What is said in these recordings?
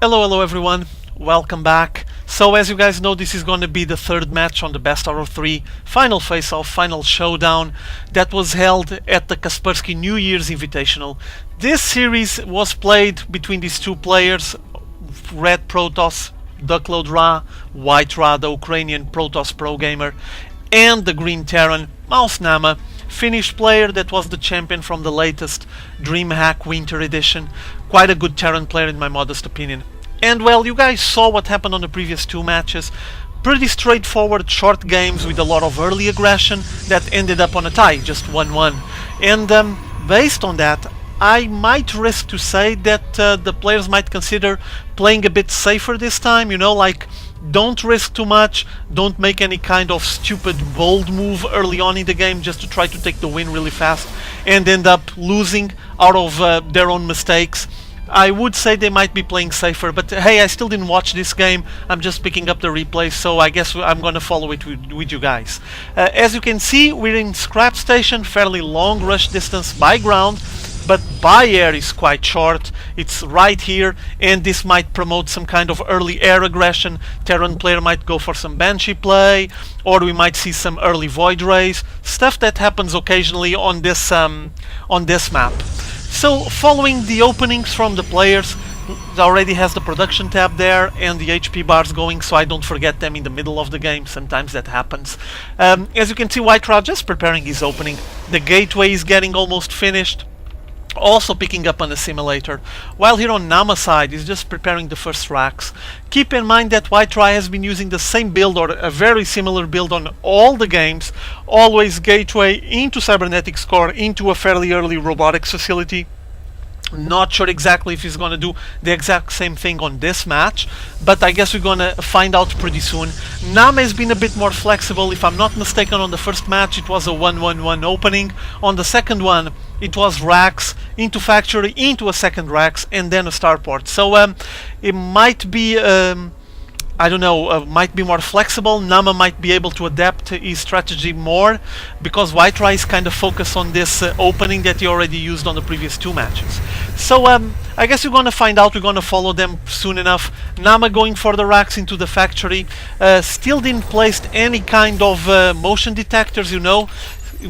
Hello everyone, welcome back. So as you guys know, this is going to be the third match on the best out of 3 final face-off, final showdown that was held at the Kaspersky New Year's Invitational. This series was played between these two players, Red Protoss, DuckloadRa, WhiteRa, the Ukrainian Protoss pro gamer, and the Green Terran, mouzNaama, Finnish player that was the champion from the latest DreamHack Winter Edition. Quite a good Terran player in my modest opinion. And well, you guys saw what happened on the previous two matches. Pretty straightforward short games with a lot of early aggression that ended up on a tie, just 1-1. And based on that, I might risk to say that the players might consider playing a bit safer this time, you know, like don't risk too much, don't make any kind of stupid bold move early on in the game just to try to take the win really fast and end up losing out of their own mistakes. I would say they might be playing safer, but hey, I still didn't watch this game. I'm just picking up the replay, so I guess I'm gonna follow it with you guys. As you can see, we're in scrap station, fairly long rush distance by ground, but by air is quite short. It's right here, and this might promote some kind of early air aggression. Terran player might go for some Banshee play, or we might see some early Void Rays, stuff that happens occasionally on this map. So following the openings from the players, it already has the production tab there and the HP bars going, so I don't forget them in the middle of the game. Sometimes that happens. As you can see, WhiteRa just preparing his opening. The gateway is getting almost finished. Also picking up on the simulator, while here on Naama side is just preparing the first racks. Keep in mind that WhiteRa has been using the same build or a very similar build on all the games, always gateway into cybernetics core into a fairly early robotics facility. Not sure exactly if he's gonna do the exact same thing on this match, but I guess we're gonna find out pretty soon. Naama has been a bit more flexible. If I'm not mistaken, on the first match it was a 1-1-1 opening. On the second one it was racks into factory, into a second racks, and then a starport. So it might be I don't know, might be more flexible. Naama might be able to adapt his strategy more, because WhiteRa is kind of focused on this opening that he already used on the previous two matches. So I guess we're gonna find out, we're gonna follow them soon enough. Naama going for the racks into the factory. Still didn't place any kind of motion detectors, you know,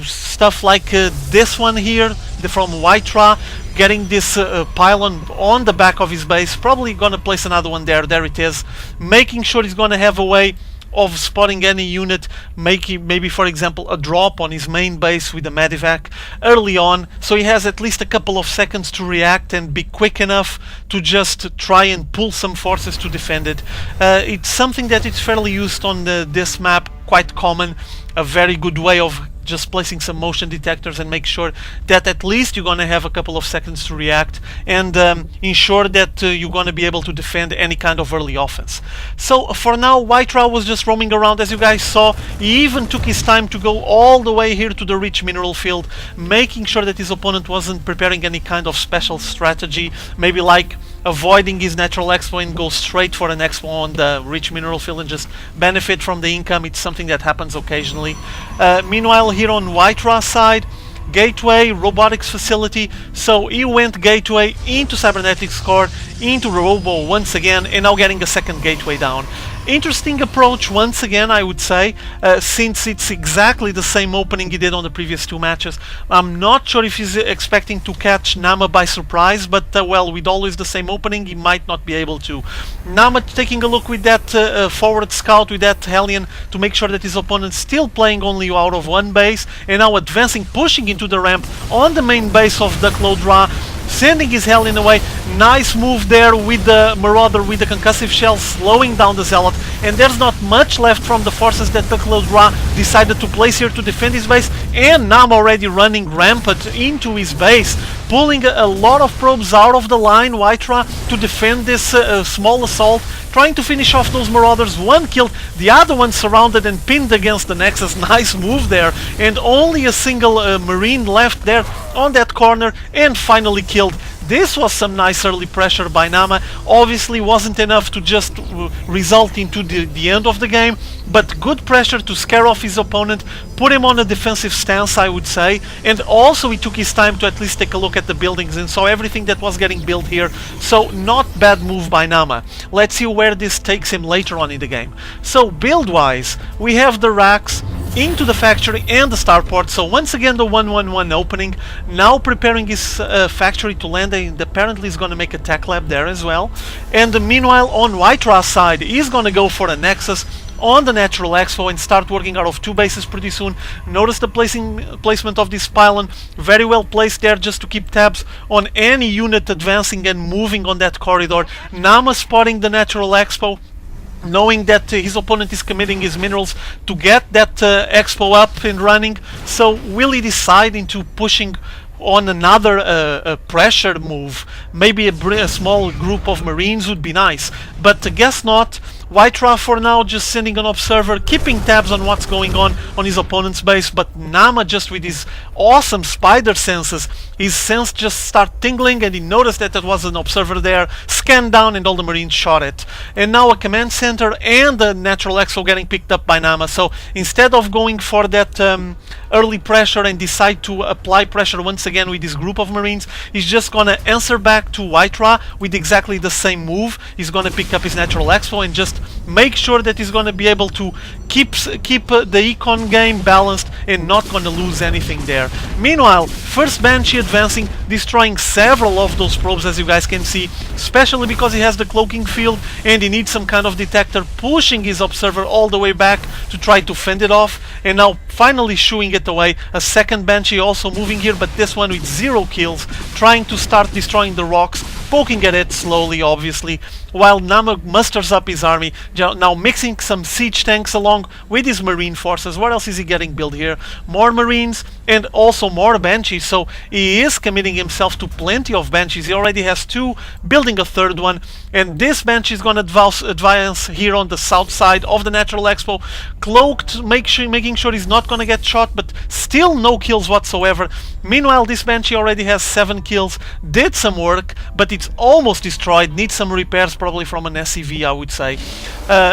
stuff like this one here from WhiteRa, getting this pylon on the back of his base. Probably gonna place another one there. There it is, making sure he's gonna have a way of spotting any unit, making maybe for example a drop on his main base with a medevac early on, so he has at least a couple of seconds to react and be quick enough to just try and pull some forces to defend it. It's something that is fairly used on this map, quite common, a very good way of just placing some motion detectors and make sure that at least you're gonna have a couple of seconds to react and ensure that you're gonna be able to defend any kind of early offense. So for now, WhiteRa was just roaming around. As you guys saw, he even took his time to go all the way here to the rich mineral field, making sure that his opponent wasn't preparing any kind of special strategy, maybe like avoiding his natural expo and go straight for an expo on the rich mineral field and just benefit from the income. It's something that happens occasionally. Meanwhile, here on WhiteRa side, gateway, robotics facility, so he went gateway into cybernetics core, into robo once again, and now getting a second gateway down. Interesting approach once again, I would say, since it's exactly the same opening he did on the previous two matches. I'm not sure if he's expecting to catch Naama by surprise, but well, with always the same opening, he might not be able to. Naama taking a look with that forward scout, with that Hellion, to make sure that his opponent's still playing only out of one base, and now advancing, pushing into the ramp on the main base of DuckloadRa, sending his Hellion away. Nice move there with the Marauder, with the concussive shell, slowing down the Zealot, and there's not much left from the forces that DuckloadRa decided to place here to defend his base, and Naama already running rampant into his base, pulling a lot of probes out of the line, WhiteRa, to defend this small assault, trying to finish off those Marauders. One killed, the other one surrounded and pinned against the Nexus. Nice move there, and only a single Marine left there on that corner, and finally killed. this was some nice early pressure by Naama. Obviously wasn't enough to just result into the end of the game, but good pressure to scare off his opponent, put him on a defensive stance, I would say, and also he took his time to at least take a look at the buildings and saw everything that was getting built here. So not bad move by Naama. Let's see where this takes him later on in the game. So build wise, we have the racks into the factory and the starport. So once again the 1-1-1 opening, now preparing his factory to land, and apparently he's going to make a tech lab there as well. And meanwhile on WhiteRa's side, he's going to go for a nexus on the natural expo and start working out of 2 bases pretty soon. Notice the placement of this pylon, very well placed there just to keep tabs on any unit advancing and moving on that corridor. Naama spotting the natural expo, knowing that his opponent is committing his minerals to get that expo up and running. So will he decide into pushing on another pressure move? Maybe a small group of marines would be nice, but guess not. WhiteRa for now just sending an observer, keeping tabs on what's going on his opponent's base, but Naama just with his awesome spider senses, his sense just start tingling and he noticed that there was an observer there, scanned down and all the marines shot it. And now a command center and the natural expo getting picked up by Naama. So instead of going for that early pressure and decide to apply pressure once again with this group of marines, he's just gonna answer back to WhiteRa with exactly the same move. He's gonna pick up his natural expo and just make sure that he's gonna be able to keep the econ game balanced and not gonna lose anything there. Meanwhile, first Banshee advancing, destroying several of those probes, as you guys can see, especially because he has the cloaking field and he needs some kind of detector, pushing his observer all the way back to try to fend it off, and now finally shooing it away. A second Banshee also moving here, but this one with 0 kills, trying to start destroying the rocks, poking at it slowly obviously, while Naama musters up his army, now mixing some siege tanks along with his marine forces. What else is he getting built here? More marines and also more Banshees, so he is committing himself to plenty of Banshees. He already has 2, building a 3rd one, and this Banshee is going to advance here on the south side of the natural expo, cloaked, making sure he's not going to get shot, but still no kills whatsoever. Meanwhile, this Banshee already has 7 kills, did some work, but it's almost destroyed, needs some repairs probably from an SCV, I would say.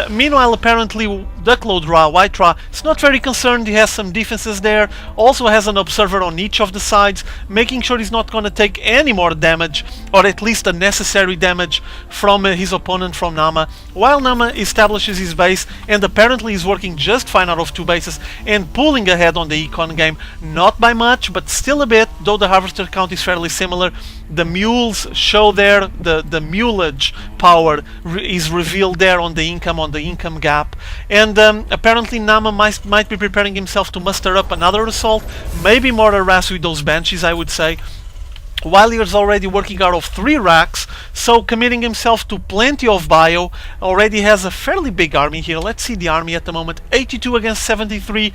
Meanwhile, apparently DuckloadRa, WhiteRa, is not very concerned. He has some defenses there, also has an observer on each of the sides, making sure he's not going to take any more damage, or at least a necessary damage from his opponent, from Naama, while Naama establishes his base and apparently is working just fine out of 2 bases and pulling ahead on the econ game, not by much but still a bit, though the harvester count is fairly similar. The mules show there, the muleage power is revealed there on the income gap, and apparently Naama might be preparing himself to muster up another assault, maybe more harass with those Banshees, I would say, while he is already working out of 3 racks, so committing himself to plenty of bio. Already has a fairly big army here. Let's see the army at the moment, 82 against 73,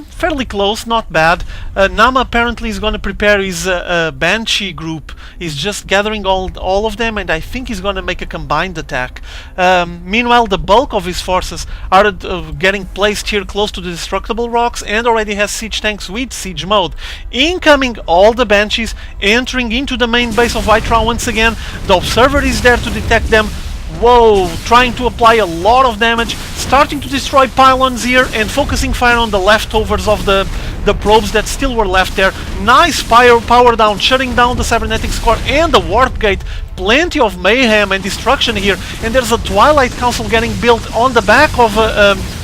fairly close, not bad. Naama apparently is going to prepare his Banshee group. He's just gathering all of them, and I think he's going to make a combined attack. Meanwhile, the bulk of his forces are getting placed here close to the destructible rocks, and already has siege tanks with siege mode. Incoming all the Banshees, entering into the main base of WhiteRa once again. The observer is there to detect them. Whoa, trying to apply a lot of damage, starting to destroy pylons here and focusing fire on the leftovers of the probes that still were left there. Nice power down, shutting down the cybernetics core and the warp gate. Plenty of mayhem and destruction here, and there's a Twilight Council getting built on the back of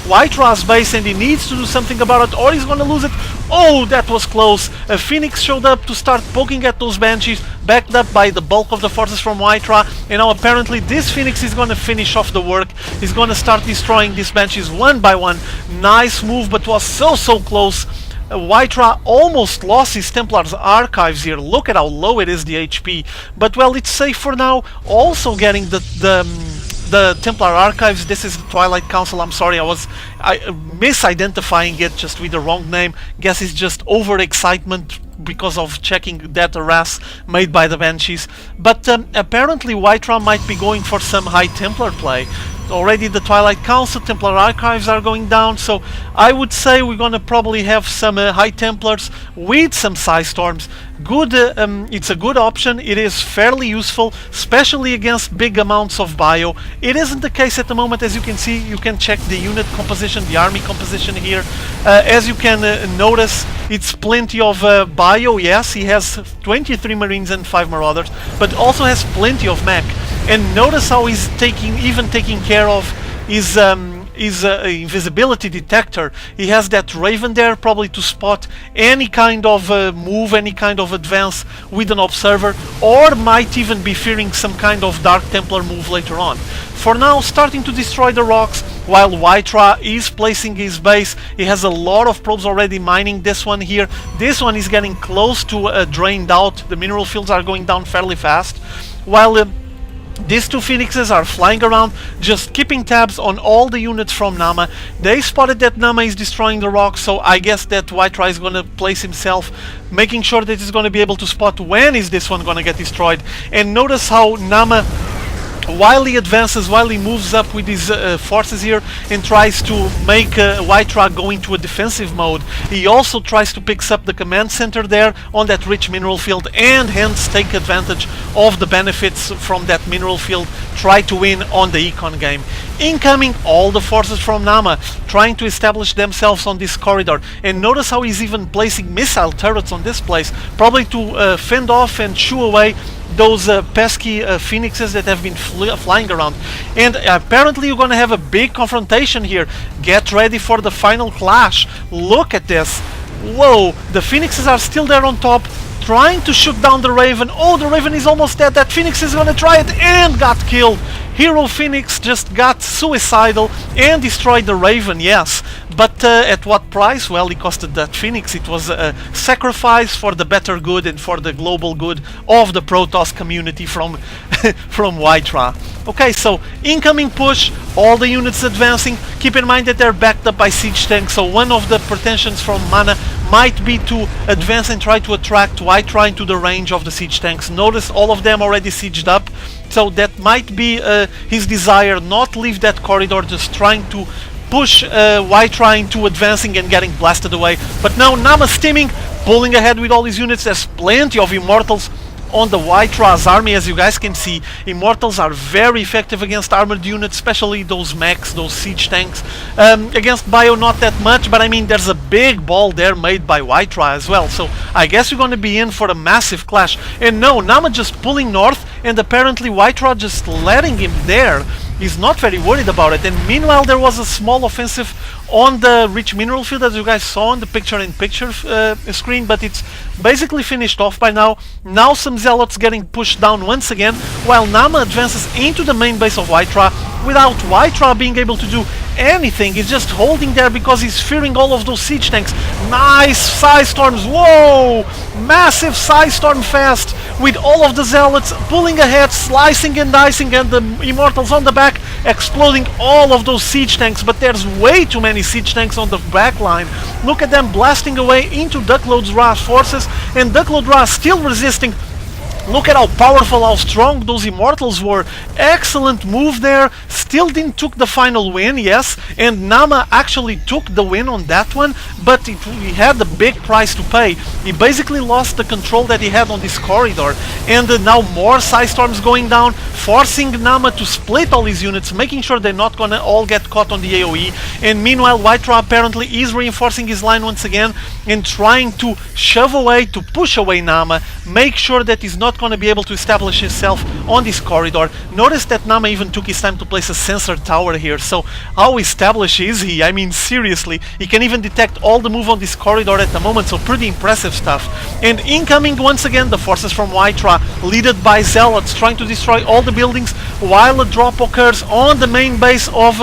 WhiteRa's base, and he needs to do something about it or he's gonna lose it. Oh, that was close. A Phoenix showed up to start poking at those Banshees, backed up by the bulk of the forces from WhiteRa, and now apparently this Phoenix is gonna finish off the work. He's gonna start destroying these Banshees one by one. Nice move, but was so close. WhiteRa almost lost his Templar's archives here. Look at how low it is, the HP. But well, it's safe for now. Also getting the Templar archives. This is the Twilight Council. I'm sorry, I misidentifying it just with the wrong name. Guess it's just overexcitement because of checking that harass made by the Banshees. But apparently WhiteRa might be going for some High Templar play. Already the Twilight Council, Templar Archives are going down, so I would say we're gonna probably have some High Templars with some Psystorms. Good, it's a good option. It is fairly useful, especially against big amounts of bio. It isn't the case at the moment, as you can see. You can check the unit composition, the army composition here. As you can notice, it's plenty of bio. Yes, he has 23 Marines and 5 Marauders, but also has plenty of mech. And notice how he's taking care of his invisibility detector. He has that Raven there, probably to spot any kind of move, any kind of advance with an observer, or might even be fearing some kind of Dark Templar move later on. For now, starting to destroy the rocks, while WhiteRa is placing his base. He has a lot of probes already mining this one here. This one is getting close to drained out. The mineral fields are going down fairly fast, while these two Phoenixes are flying around, just keeping tabs on all the units from Naama. They spotted that Naama is destroying the rocks, so I guess that WhiteRa is going to place himself, making sure that he's going to be able to spot when is this one going to get destroyed. And notice how Naama, while he advances, while he moves up with his forces here and tries to make WhiteRa go into a defensive mode, he also tries to pick up the command center there on that rich mineral field, and hence take advantage of the benefits from that mineral field, try to win on the econ game. Incoming all the forces from Naama, trying to establish themselves on this corridor. And notice how he's even placing missile turrets on this place, probably to fend off and shoo away those pesky Phoenixes that have been flying around. And apparently you're gonna have a big confrontation here. Get ready for the final clash. Look at this. Whoa, the Phoenixes are still there on top, trying to shoot down the Raven. Oh, the Raven is almost dead. That Phoenix is gonna try it and got killed. Hero Phoenix just got suicidal and destroyed the Raven, yes. But at what price? Well, it costed that Phoenix. It was a sacrifice for the better good and for the global good of the Protoss community from from WhiteRa. Okay, so incoming push, all the units advancing. Keep in mind that they're backed up by siege tanks, so one of the pretensions from Mana might be to advance and try to attract WhiteRa into the range of the siege tanks. Notice all of them already sieged up, so that might be his desire, not leave that corridor, just trying to push WhiteRa into advancing and getting blasted away. But now Naama steaming, pulling ahead with all his units. There's plenty of Immortals on the WhiteRa's army, as you guys can see. Immortals are very effective against armored units, especially those mechs, those siege tanks. Against bio not that much, but I mean there's a big ball there made by WhiteRa as well, so I guess you're going to be in for a massive clash. And no, Naama just pulling north, and apparently WhiteRa just letting him there. He's not very worried about it. And meanwhile there was a small offensive on the rich mineral field, as you guys saw on the picture-in-picture screen, but it's basically finished off by now. Now some zealots getting pushed down once again, while Naama advances into the main base of WhiteRa without WhiteRa being able to do anything. He's just holding there because he's fearing all of those siege tanks. Nice Psystorms, whoa! Massive Psystorm fest with all of the zealots pulling ahead, slicing and dicing, and the Immortals on the back exploding all of those siege tanks. But there's way too many siege tanks on the back line. Look at them blasting away into DuckloadRa's forces, and DuckloadRa still resisting. Look at how powerful, how strong those Immortals were. Excellent move there. Still didn't took the final win, yes, and Naama actually took the win on that one, but he had a big price to pay. He basically lost the control that he had on this corridor, and now more Psystorms going down, forcing Naama to split all his units, making sure they're not gonna all get caught on the AoE. And meanwhile WhiteRa apparently is reinforcing his line once again and trying to shove away, to push away Naama, make sure that he's not going to be able to establish himself on this corridor. Notice that Naama even took his time to place a sensor tower here, so how established is he? I mean seriously, he can even detect all the move on this corridor at the moment, so pretty impressive stuff. And incoming once again the forces from WhiteRa, led by zealots, trying to destroy all the buildings while a drop occurs on the main base of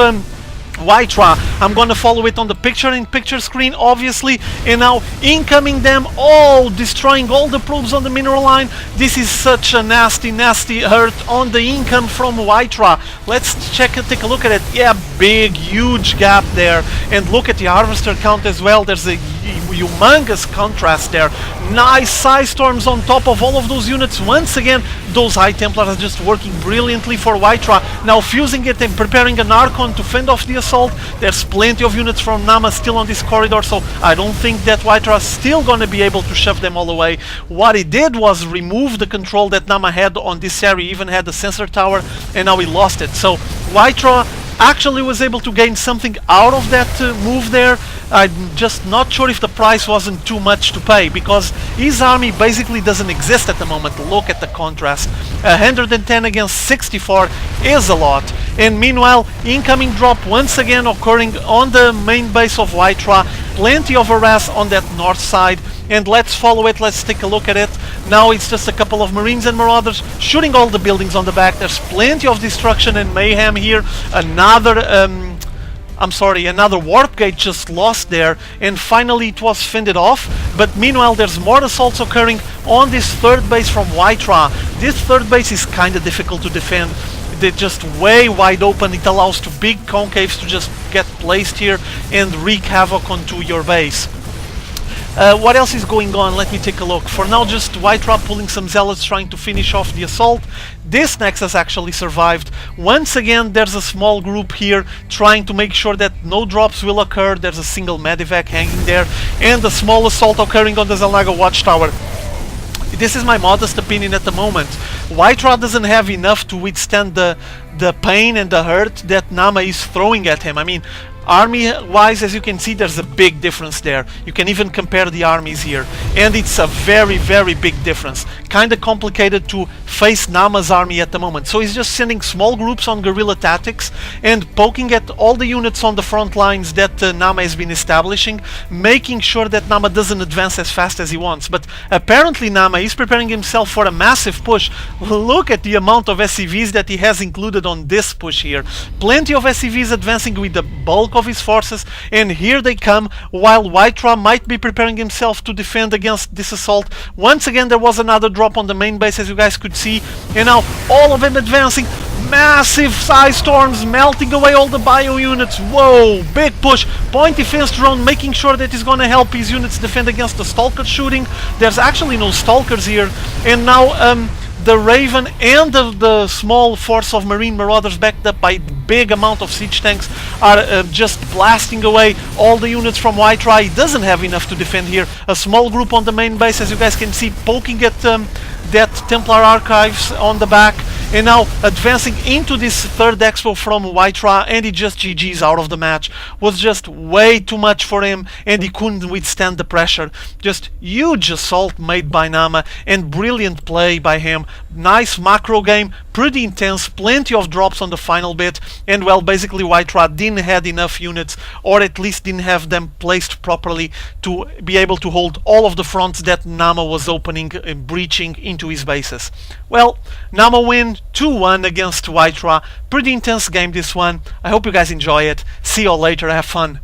WhiteRa. I'm gonna follow it on the picture-in-picture screen, obviously. And now incoming them all, destroying all the probes on the mineral line. This is such a nasty hurt on the income from WhiteRa. Let's take a look at it. Yeah, big huge gap there, and look at the harvester count as well. There's a humongous contrast there. Nice Psy Storms on top of all of those units. Once again, those High Templars are just working brilliantly for WhiteRa. Now fusing it and preparing an Archon to fend off the assault. There's plenty of units from Naama still on this corridor, so I don't think that WhiteRa is still gonna be able to shove them all away. What he did was remove the control that Naama had on this area. He even had the sensor tower, and now he lost it. So WhiteRa actually was able to gain something out of that move there. I'm just not sure if the price wasn't too much to pay, because his army basically doesn't exist at the moment. Look at the contrast. 110 against 64 is a lot. And meanwhile, incoming drop once again occurring on the main base of WhiteRa. Plenty of harass on that north side. And let's follow it, let's take a look at it. Now it's just a couple of Marines and Marauders shooting all the buildings on the back. There's plenty of destruction and mayhem here. Another warp gate just lost there, and finally it was fended off. But meanwhile, there's more assaults occurring on this third base from WhiteRa. This third base is kind of difficult to defend. They're just way wide open. It allows two big concaves to just get placed here and wreak havoc onto your base. What else is going on? Let me take a look. For now, just WhiteRa pulling some Zealots trying to finish off the assault. This Nexus actually survived. Once again, there's a small group here trying to make sure that no drops will occur. There's a single Medivac hanging there, and a small assault occurring on the Xel'Naga Watchtower. This is my modest opinion at the moment. WhiteRa doesn't have enough to withstand the pain and the hurt that Naama is throwing at him. I mean, army-wise, as you can see, there's a big difference there. You can even compare the armies here, and it's a very, very big difference. Kinda complicated to face Naama's army at the moment. So he's just sending small groups on guerrilla tactics and poking at all the units on the front lines that Naama has been establishing, making sure that Naama doesn't advance as fast as he wants. But apparently Naama is preparing himself for a massive push. Look at the amount of SCVs that he has included on this push here. Plenty of SCVs advancing with the bulk of his forces, and here they come, while WhiteRa might be preparing himself to defend against this assault. Once again, there was another drop on the main base, as you guys could see, and now all of them advancing. Massive Psy Storms melting away all the bio units. Whoa, big push. Point defense drone making sure that he's gonna help his units defend against the Stalker shooting. There's actually no Stalkers here, and now the Raven and the small force of Marine Marauders backed up by big amount of siege tanks are just blasting away all the units from WhiteRa. He doesn't have enough to defend here. A small group on the main base, as you guys can see, poking at that Templar archives on the back, and now advancing into this third expo from WhiteRa, and he just GG's out of the match. Was just way too much for him, and he couldn't withstand the pressure. Just huge assault made by Naama, and brilliant play by him. Nice macro game, pretty intense, plenty of drops on the final bit, and well, basically WhiteRa didn't have enough units, or at least didn't have them placed properly to be able to hold all of the fronts that Naama was opening and breaching into his bases. Well, Naama win 2-1 against WhiteRa. Pretty intense game, this one. I hope you guys enjoy it. See you all later, have fun.